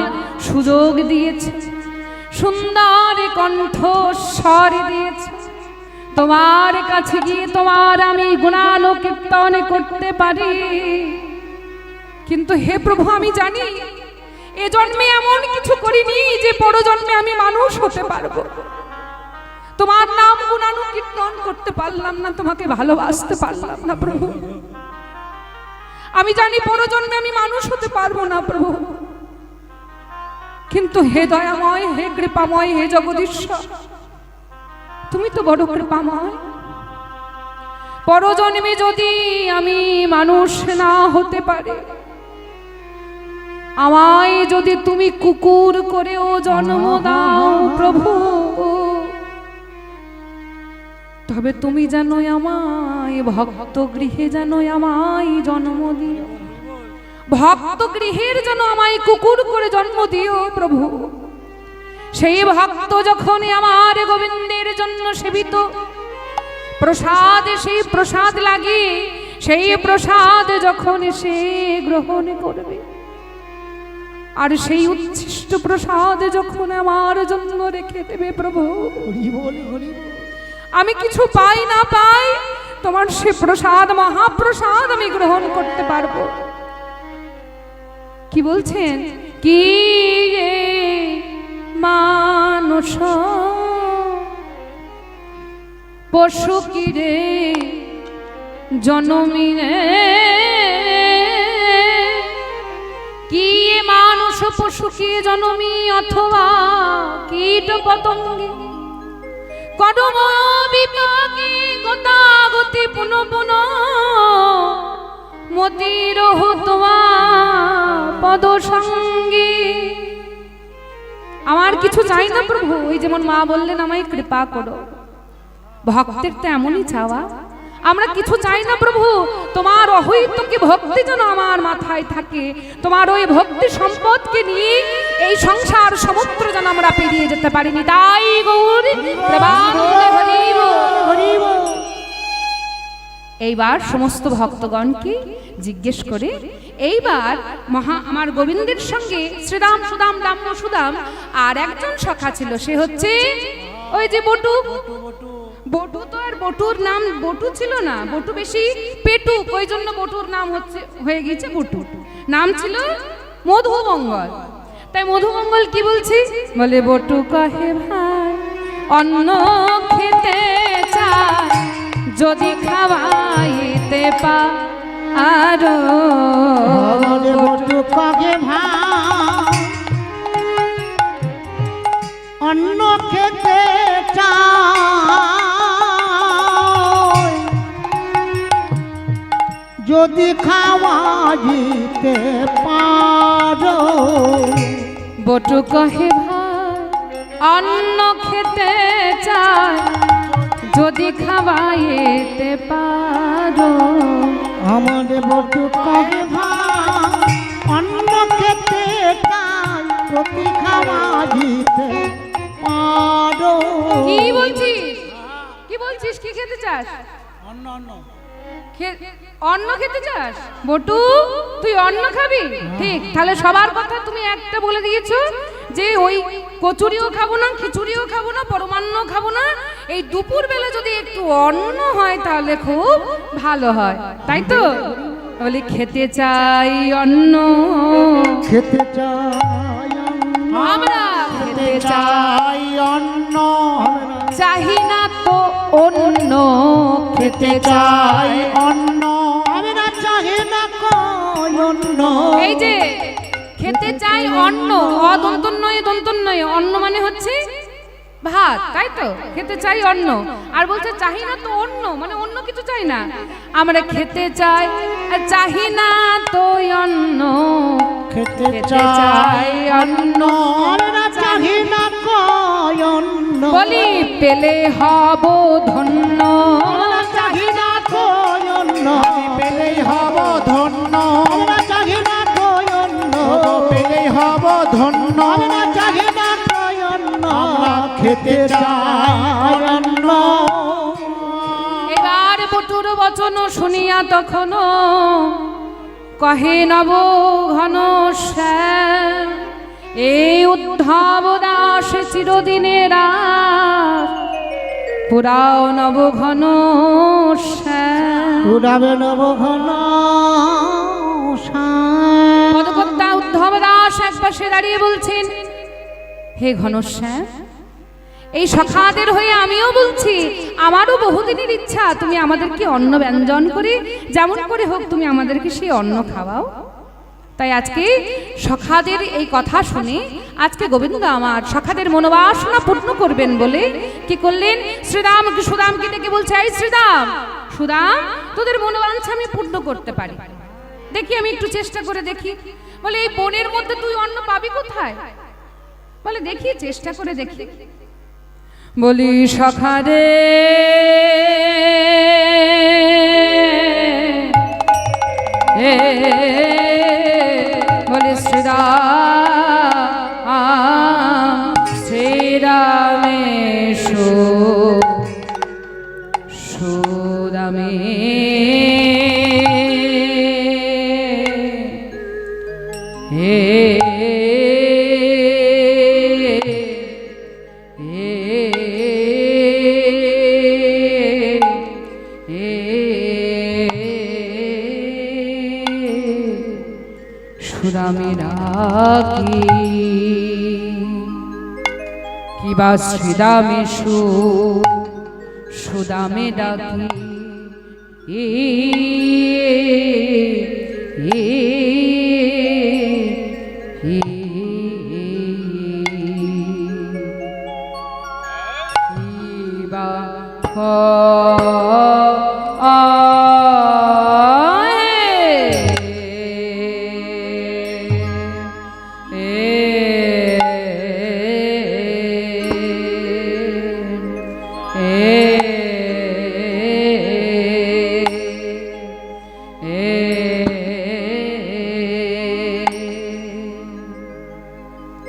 সুযোগ দিয়েছ, সুন্দর কণ্ঠ স্বর দিয়েছ। তোমার কাছে গিয়ে তোমার আমি গুণানুকীর্তন করতে পারি, কিন্তু হে প্রভু আমি জানি এ জন্মে এমন কিছু করিনি যে পরজন্মে আমি মানুষ হতে পারবো। তোমার নাম গুণানুকীর্তন করতে পারলাম না, তোমাকে ভালোবাসতে পারলাম না প্রভু। আমি জানি পরজন্মে আমি মানুষ হতে পারবো না প্রভু, কিন্তু হে দয়াময়, হে কৃপাময়, হে জগদীশ্বর, তুমি তো বড় কৃপাময়। পরজন্মে যদি আমি মানুষ না হতে পারি, আমায় যদি তুমি কুকুর করেও জন্ম দাও প্রভু, তবে তুমি জানো আমায় ভক্ত গৃহে জানো আমায় জন্ম দিও, ভক্ত গৃহের যেন আমায় কুকুর করে জন্ম দিও প্রভু। সেই ভক্ত যখন আমার গোবিন্দের জন্য সেবিত প্রসাদ, সেই প্রসাদ লাগে, সেই প্রসাদ যখন সে গ্রহণ করবে, আর সেই উচ্ছিষ্ট প্রসাদ যখন আমার জন্য রেখে দেবে প্রভু, আমি কিছু পাই না পাই, তোমার সে প্রসাদ মহাপ্রসাদ আমি গ্রহণ করতে পারবো। কি বলছেন? কি মানুষ পশু কি রে জনমিনে, কি মানুষ পশু কি জনমি অথবা কীট পতঙ্গে, কদম বিপাকে গতাগতি পুন পুন মতির হতোয়া পদ সঙ্গে। আমার কিছু চাই না প্রভু, ওই যেমন মা বললেন আমায় কৃপা করো, ভক্তের তো এমনই চাওয়া। আমরা কিছু চাই না প্রভু, তোমার অহৈতুকী ভক্তি যেন আমার মাথায় থাকে, তোমার ওই ভক্তি সম্পদকে নিয়ে এই সংসার সমুদ্র যেন আমরা পেরিয়ে যেতে পারিনি। তাই গৌরী প্রেমানন্দে হরিব হরিব। এইবার সমস্ত ভক্তগণকে জিজ্ঞেস করে, এইবার আমার গোবিন্দের সঙ্গে শ্রীরাম সুদাম দাম্য সুদাম আর একজন সখা ছিল, সে হচ্ছে ওই যে বটু। বটু তো আর বটুর নাম বটু ছিল না, বটু বেশি পেটু, ওই জন্য বটুর নাম হয়ে গেছে বটু, নাম ছিল মধুমঙ্গল। তাই মধুমঙ্গল কি বলছি, বলে বটু কহে ভাই অন্ন খেতে চায় যদি খাওয়াইতে পারো, বটু কহে ভাই অন্ন খেতে চায় যদি খাওয়াইতে পারো। বটু কহে ভাই অন্ন খেতে চায় যদি খাওয়াইতে পারো, আমাদের বটু কাগে ভাই অন্য খেতে চাই প্রতি খাওয়া দিতে পারো। কি বলছিস কি বলছিস কি খেতে চাস? অন্ন খেতে চাস বটু? তুই অন্ন খাবি? ঠিক, তাহলে সবার কথা তুমি একটা বলে দিয়েছো যে ওই কচুরিও খাবো না, খিচুড়িও খাবো না, পরমান্ন খাবো না, এই দুপুর বেলা যদি একটু অন্ন হয় তাহলে খুব ভালো হয়, তাই তো? বলি খেতে চাই অন্ন, খেতে চাই অন্ন, আমরা খেতে চাই অন্ন, চাহি না তো অন্য, খেতে চাই অন্ন, আমরা চাহি না কই অন্য। এই যে খেতে চাই অন্ন, অদন্তন্নয় দন্তন্নয়, অন্ন মানে হচ্ছে ভাত, তাই তো? খেতে চাই অন্ন, আর বলছে চাহি না তো অন্য, মানে অন্য কিছু চাই না, আমরা খেতে চাই চাহি না তো অন্য, খেতে চাই অন্ন, আমরা চাহি না কই অন্ন। বলি পেলে হব ধন্য, আমরা চাহি না কই অন্ন, পেলেই হব ধন্য, আমরা চাহি না কই অন্ন, পেলেই হব ধন্য, আমরা চাহি না কই অন্ন, আমরা খেতে চাই অন্ন। এবার বটুর বচন শুনিয়া তখন কহে নব ঘন শ্যাম, এই উদ্ধব দাস চিরদিনের আস, পুরাও নব ঘন শ্যাম। উড়াবে নব ঘন পদকর্তা উদ্ধব দাস এক পাশে দাঁড়িয়ে বলছেন, হে ঘনশ্যাম, এই সখাদের হয়ে আমিও বলছি, আমারও বহুদিনের ইচ্ছা তুমি আমাদেরকে অন্ন ব্যঞ্জন করে যেমন করে হোক তুমি আমাদেরকে সেই অন্ন খাওয়াও। তাই আজকে সখাদের এই কথা শুনে আজকে গোবিন্দ আমার সখাদের মনোবাসনা পূর্ণ করবেন বলে কি করলেন, শ্রীরাম সুদামকে ডেকে বলছে, এই শ্রীরাম সুদাম, তোদের মনোবাঞ্ছা আমি পূর্ণ করতে পারি, দেখি আমি একটু চেষ্টা করে দেখি। বলে এই বনের মধ্যে তুই অন্ন পাবি কোথায়? বলে দেখি চেষ্টা করে দেখি। বলি সখারে বলে শ্রীরামেশ সুদামে সুদামে ডাকি কিবা শ্রীদামে সুদামে ডাকি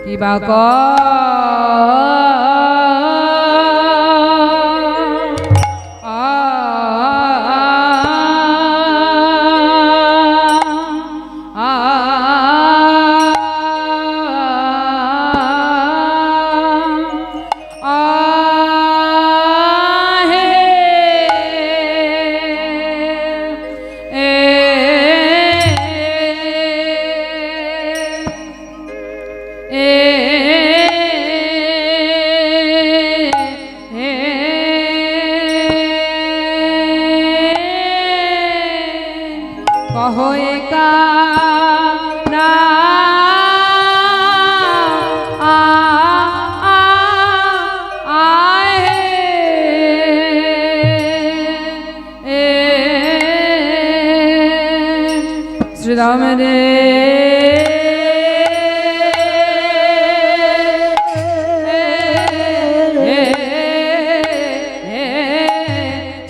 কিবা ক শ্রীরাম রে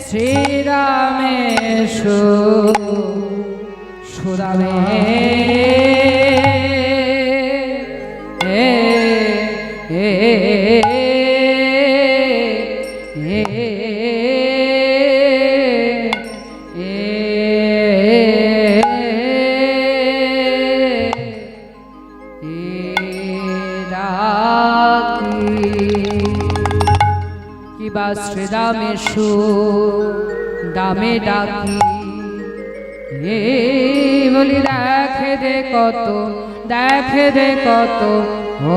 শ্রীরামেশ সুদামে কিবা শ্রীদামে দামে ডাকি হে বলি দেখে রে কত ও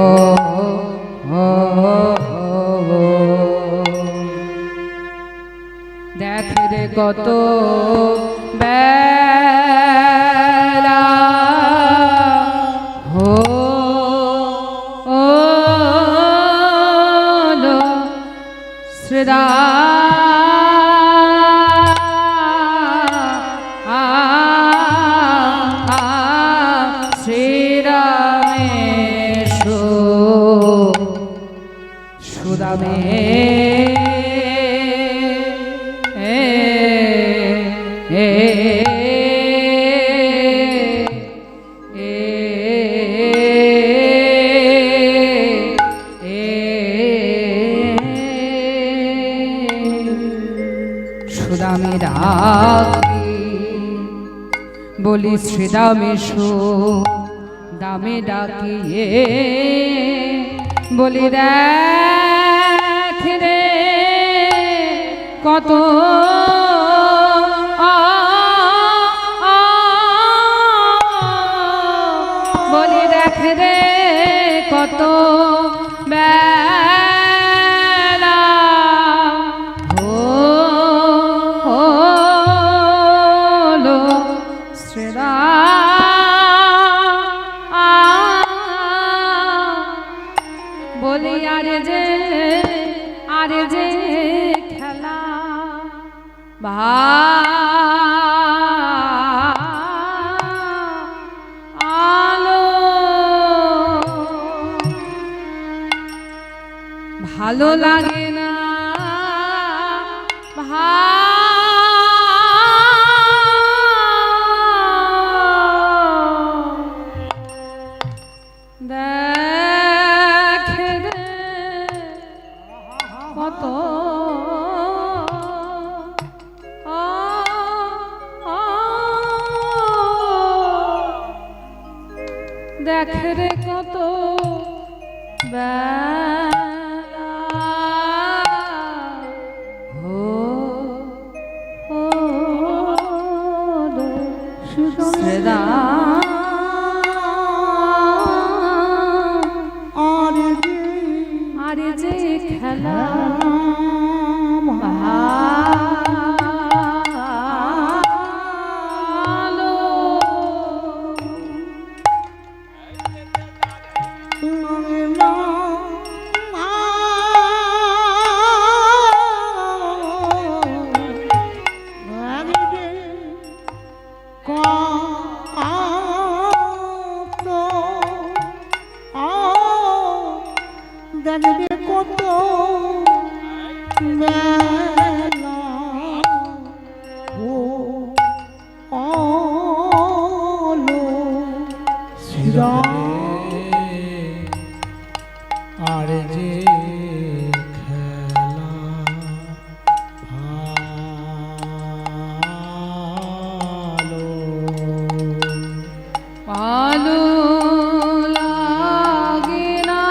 দেখে রে কত বেলা হো শ্রীদা শ্রীরামেশু সুদামে সুদামে ডাকি বলি শ্রীদামেশু দামে ডাকিয়ে বলি দেখ রে কত বলি দেখ রে কত বেলা হলো শ্রীদা বলি আরে যে খেলা ভালো লাগে না দেখে রে কত দেখে রে কত বেলা শ্রীদা আরে যে খেলা কত বেলা হলো শ্রীরাম আর যে খেলা ভালো লাগে না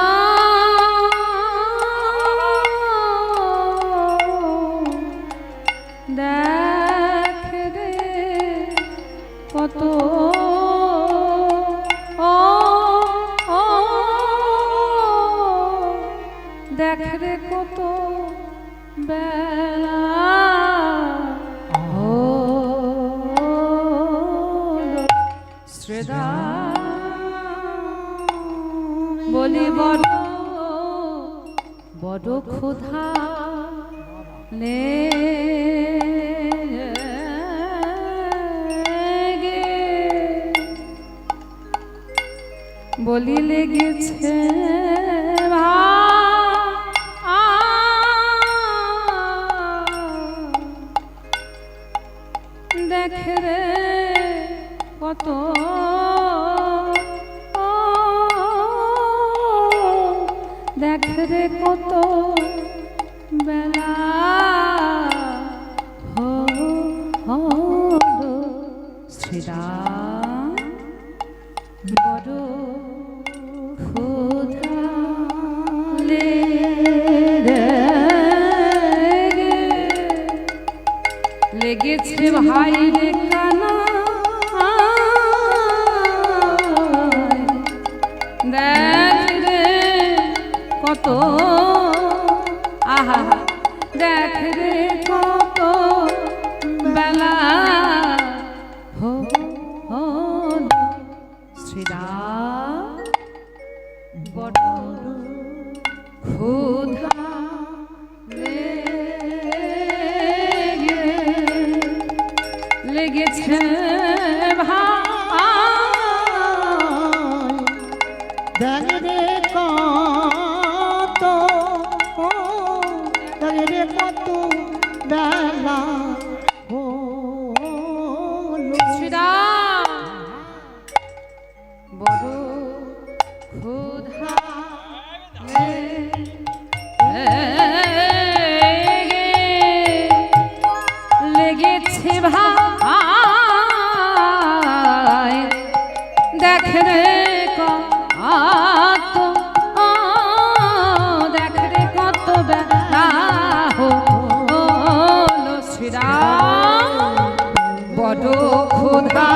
দেখ রে কত দেখ রে কত বেলা শ্রীদা বলি বড় ক্ষুধা বলি লেগেছে দেখ রে কত দেখ রে কত বেলা হলো শ্রীরাম বড় ক্ষুধা লেগেছে ভাই রে কানা দেখ রে কত আহা দেখ রে কত বেলা হলো শ্রীরাম বড় ক্ষুধা লেগেছে ভাই দেখ রে কত দেখ রে কত বেলা হলো শ্রীরাম বড় ক্ষুধা লেগেছে ভাই দেখ রে কত দেখ রে কত বেলা হলো শ্রীরাম বড় ক্ষুধা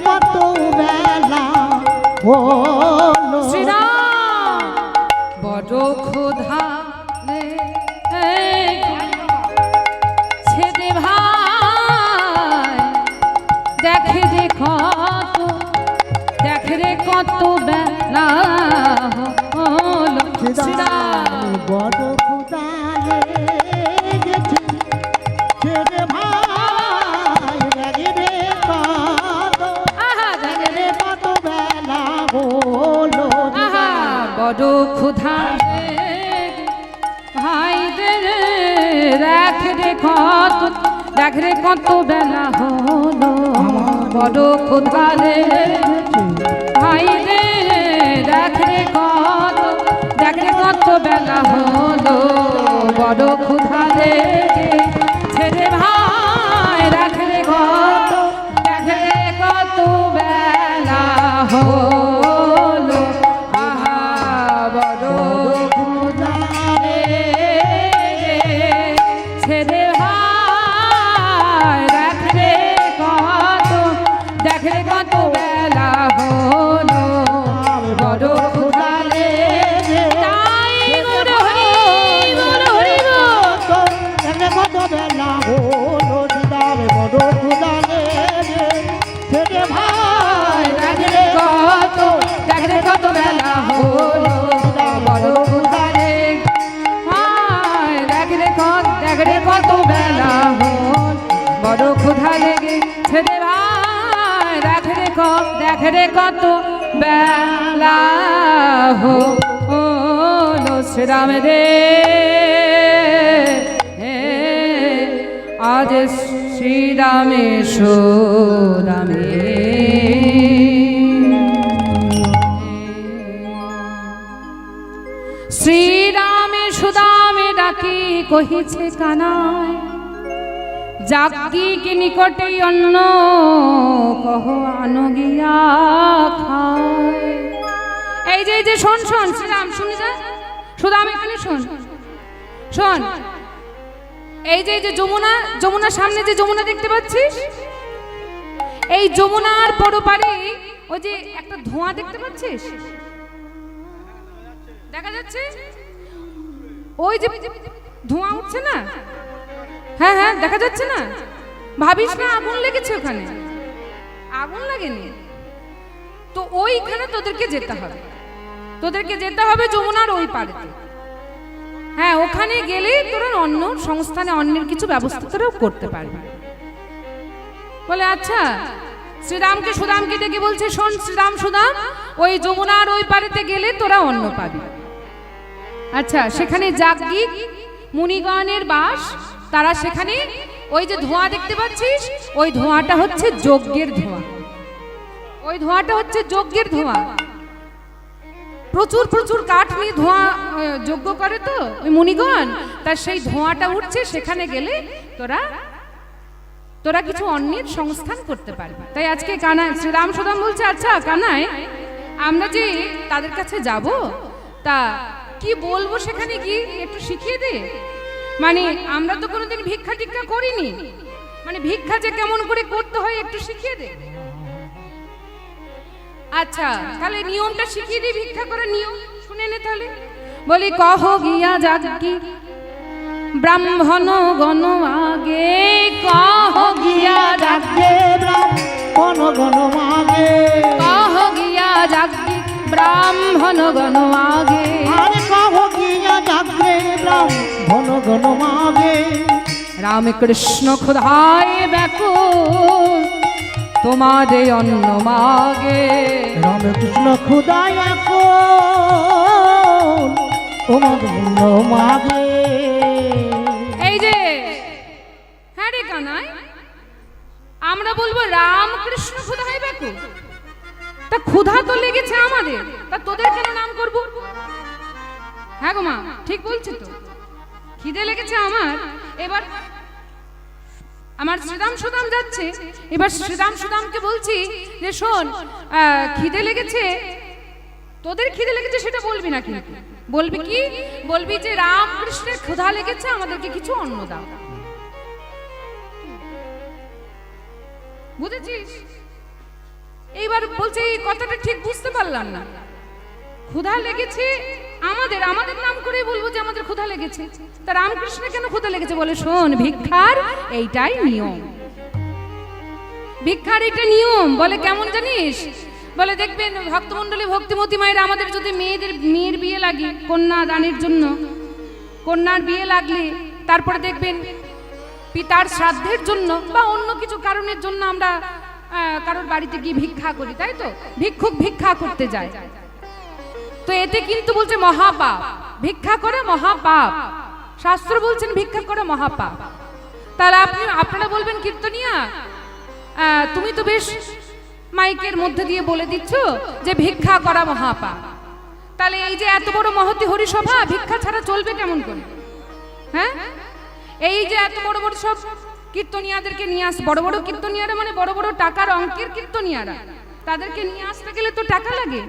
কত বেলা হলো শ্রীরাম বড় ক্ষুধা ছেদে ভাই দেখে রে কত দেখে রে কত বেলা হলো শ্রীরাম বড় ক্ষুধা লেগেছে ছেড়ে ভাই দেখে রে কত দেখে রে কত বেলা হলো আহা বড় ক্ষুধা ভাই রে দেখ রে কত দেখ রে কত বেলা হলো বড় ক্ষুধা রে ভাই রে দেখ রে কত দেখ রে কত বেলা হলো বড় ক্ষুধা রে ছেড়ে ভাই দেখ রে কত দেখ রে কত বেলা হলো আহা বড় ক্ষুধা রে ছেড়ে ভাই দেখ রে কত দেখ রে কত বেলা হলো বড় ক্ষুধা রে তাই বড় হরি গো দেখে কত বেলা হলো দিদার বড় ক্ষুধা ছেড়ে ভাই দেখ রে কত দেখ রে কত বেলা হলো বড় ক্ষুধা রে ভাই দেখ রে কত বেলা হলো বড় ক্ষুধা লেগে ছেড়ে ভাই দেখ রে কত বেলা হলো শ্রীরাম রে আজ শ্রীরামে সুরামে শ্রীরামে সুদামে ডাকি কহিছে কানায় জাগিকে নিকটে অন্ন কহ আনো গিয়া খায় এই যে শোন শোন শ্রীরাম শুনে যা সুদাম এখানে শোন শোন এই যে যমুনার সামনে যে যমুনা দেখতে পাচ্ছিস এই যমুনার পরপারে ওই যে একটা ধোঁয়া দেখতে পাচ্ছিস দেখা যাচ্ছে ওই যে ধোঁয়া উঠছে না হ্যাঁ হ্যাঁ দেখা যাচ্ছে না ভাবিস না আগুন লেগেছে ওখানে আগুন লাগেনি তো ওইখানে তোদেরকে যেতে হবে যমুনার ওই পাড়েতে হ্যাঁ ওখানে গেলে তোরা অন্য সংস্থানে অন্যের কিছু ব্যবস্থা তোরাও করতে পারবি বলে আচ্ছা শ্রীরামকে সুদামকে ডেকে বলছে শোন শ্রীরাম সুদাম ওই যমুনার ওই পারেতে গেলে তোরা অন্ন পাবি। আচ্ছা, সেখানে যাজ্ঞিক মুনিগণের বাস, তারা সেখানে ওই যে ধোঁয়া দেখতে পাচ্ছিস, ওই ধোঁয়াটা হচ্ছে যজ্ঞের ধোঁয়া, ওই ধোঁয়াটা হচ্ছে যজ্ঞের ধোঁয়া। প্রচুর প্রচুর কাঠ নিয়ে ধোঁয়া যজ্ঞ করে তো ওই মুনিগণ, তার সেই ধোঁয়াটা উঠছে, সেখানে গেলে তোরা তোরা কিছু অন্যের সংস্থান করতে পারবি। তাই আজকে কানাই শ্রীরাম সুদাম বলছে, আচ্ছা কানাই, আমরা যে তাদের কাছে যাব, তা কি বলবো সেখানে কি একটু শিখিয়ে দে। মানে আমরা তো কোনোদিন ভিক্ষা টিক্ষা করিনি, মানে ভিক্ষা যে কেমন করে করতে হয় একটু শিখিয়ে দে। আচ্ছা, তাহলে নিয়মটা শিখিয়ে দিই, ভিক্ষা করার নিয়ম শুনে নে তাহলে। বলি, কহ গিয়া যাজ্ঞি ব্রাহ্মণ গণ আগে, কহ গিয়া যাজ্ঞে ব্রাহ্মণ গণ মাগে, কহ গিয়া যাজ্ঞি ব্রাহ্মণ গণ আগে, আরে কহ গিয়া যাজ্ঞে ব্রাহ্মণ গণ মাগে, রামকৃষ্ণ ক্ষুধায় ব্যাকুল তোমাদের অন্ন মাগে, রামকৃষ্ণ ক্ষুধায় এখন তোমার অন্ন মাগে। এই যে হ্যাঁ রে কানাই, আমরা বলবো রামকৃষ্ণ ক্ষুধায় ব্যাকুল, তা ক্ষুধা তো লেগেছে আমাদের, তা তোদের কেন নাম করব? হ্যাঁ গো মা, ঠিক বলছি তো, খিদে লেগেছে আমার। এবার আমার শ্রীরাম সুদাম যাচ্ছে, এবার শ্রীরাম সুদামকে বলছি যে শোন, খিদে লেগেছে, তোদের খিদে লেগেছে সেটা বলবি না, কিন্তু বলবি কি, বলবি যে রামকৃষ্ণের ক্ষুধা লেগেছে, আমাদেরকে কিছু অন্ন দাও। বুঝেছিস? এইবার বলছে এই কথাটা ঠিক বুঝতে পারলাম না, ক্ষুধা লেগেছে আমাদের, আমাদের নাম করে বলবো যে আমাদের ক্ষুধা লেগেছে, তা রামকৃষ্ণের কেন ক্ষুধা লেগেছে? বলে শোন, ভিক্ষার এইটাই নিয়ম, ভিক্ষার এটা নিয়ম। বলে কেমন জানিস? বলে দেখবেন ভক্তমণ্ডলী ভক্তিমতী মায়েরা, আমাদের যদি মেয়ের বিয়ে লাগে, কন্যা দানের জন্য, কন্যার বিয়ে লাগলে, তারপরে দেখবেন পিতার শ্রাদ্ধের জন্য বা অন্য কিছু কারণের জন্য আমরা কারোর বাড়িতে গিয়ে ভিক্ষা করি, তাই তো? ভিক্ষুক ভিক্ষা করতে যায়, তো এতে কিন্তু বলছে মহাপাপ, ভিক্ষা করে মহাপাপ, শাস্ত্র বলছেন ভিক্ষা করে মহাপাপ। তাহলে আপনারা বলবেন, কীর্তনিয়া তুমি তো বেশ মাইকের মধ্যে দিয়ে বলে দিচ্ছ যে ভিক্ষা করা মহাপাপ, তাহলে এই যে এত বড় মহতি হরিসভা, ভিক্ষা ছাড়া চলবে কেমন করে? হ্যাঁ, এই যে এত বড় বড় সব কীর্তনিয়াদেরকে নিয়ে আস, বড় বড় কীর্তনিয়ারা মানে বড় বড় টাকার অঙ্কের কীর্তনিয়ারা, তাদেরকে নিয়ে আসতে গেলে তো টাকা লাগে,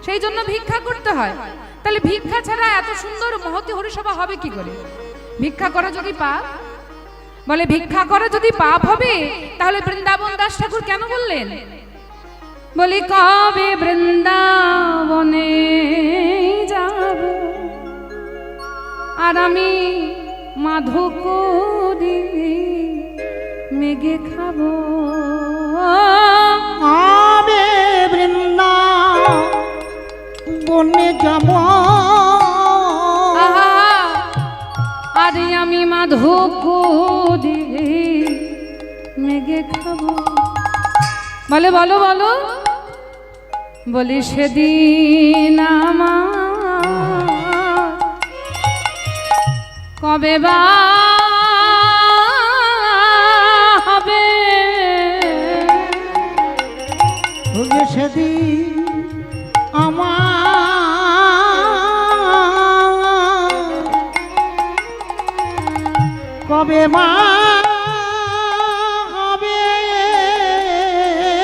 সেই জন্য ভিক্ষা করতে হয়। তাহলে ভিক্ষা ছাড়া এত সুন্দর মহতি হরিসভা হবে কি করে? ভিক্ষা করা যদি পাপ, বলে ভিক্ষা করা যদি পাপ হবে, তাহলে বৃন্দাবন দাস ঠাকুর কেন বললেন? বলি কবে বৃন্দাবনে যাব, আর আমি মাধু করি মেঘে খাবো, আবে বৃন্দাবনে যাব, আরে আমি মাধু করি মেঘে খাবো। বলে বলো বলো, বলি সেদিন আমার কবে বা হবে, সেদিন আমার কবে মা